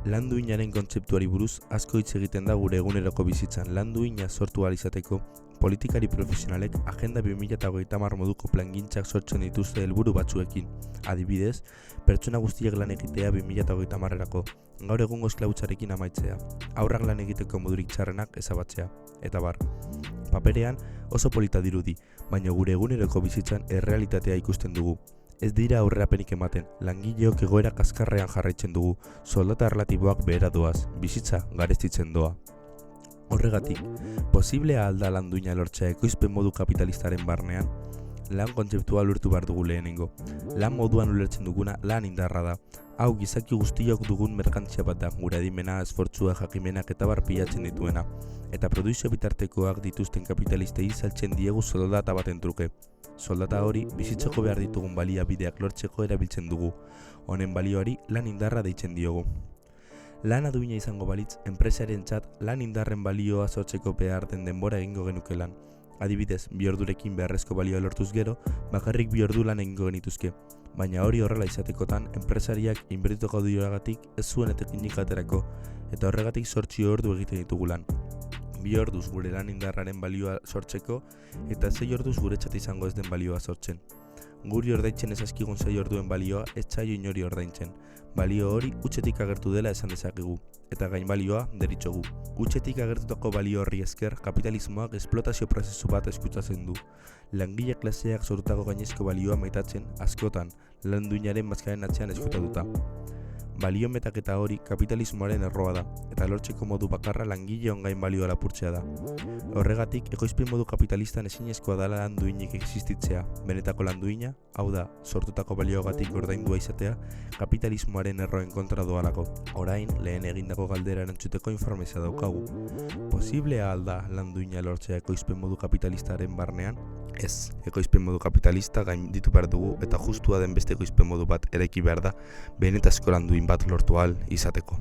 Lan duinaren kontzeptuari buruz asko hitz egiten da gure eguneroko bizitzan. Lan duina sortu ahal izateko, politikari profesionalek Agenda 2030 moduko plangintzak sortzen dituzte helburu batzuekin. Adibidez, pertsona guztiek lan egitea 2030erako, gaur egungo esklabutzarekin amaitzea, haurrak lan egiteko modurik txarrenak ezabatzea, eta bar. Paperean oso polita dirudi, baina gure eguneroko bizitzan errealitatea ikusten dugu. Ez dira aurrerapenik ematen, langileok egoera kaskarrean jarraitzen dugu, soldata erlatiboak behera doaz, bizitza garestitzen doa. Horregatik, posiblea alda lan duina lortzea ekoizpen modu kapitalistaren barnean? Lan kontzeptua ulertu behar dugu lehenengo. Lan moduan ulertzen duguna lan indarra da. Hau gizaki guztiok dugun merkantzia bat da, gure adimena, esfortzua, jakimenak eta bar pilatzen dituena. Eta produzio bitartekoak dituzten kapitalistei saltzen diegu soldata baten truke. Soldata hori bizitzeko behar ditugun baliabideak lortzeko erabiltzen dugu. Honen balioari lan indarra deitzen diogu. Lana duina izango balitz, enpresarentzat lan indarren balioa sortzeko behar den denbora egingo genuke lan. Adibidez, 2 ordurekin beharrezko balioa lortuz gero, bakarrik 2 ordu lan egingo genituzke. Baina hori horrela izatekotan, enpresariak inbertituko dioagatik ez zuen etekinik aterako, eta horregatik 8 ordu egiten ditugu lan. 2 orduz gure lan indarraren balioa sortzeko, eta 6 orduz guretzat izango ez den balioa sortzen. Guri ordaintzen ez askigun 6 orduen balioa ez zaio inori ordaintzen. Balio hori hutsetik agertu dela esan dezakegu, eta gain balioa deritzogu. Hutsetik agertutako balio horri esker, kapitalismoak esplotazio prozesu bat eskutatzen du. Langile klaseak sortutako gainezko balioa maitatzen, askotan, lan duinaren bazkaren atzean eskutatuta. Balio metaketa hori kapitalismoaren erroa da, eta lortzeko modu bakarra langile ongain balioa lapurtzea da. Horregatik, ekoizpen modu kapitalistan ezinezkoa dela lan duinik existitzea. Benetako lan duina, hau da, sortutako balioagatik ordaindua izatea, kapitalismoaren erroen kontra doalako. Orain, lehen egindako galdera erantzuteko informazioa daukagu. Posiblea alda lan duina lortzea ekoizpen modu kapitalistaren barnean? Ez, ekoizpen modu kapitalista gainditu behar dugu eta justua den beste ekoizpen modu bat eraiki behar da benetazko lan duin bat lortu ahal izateko.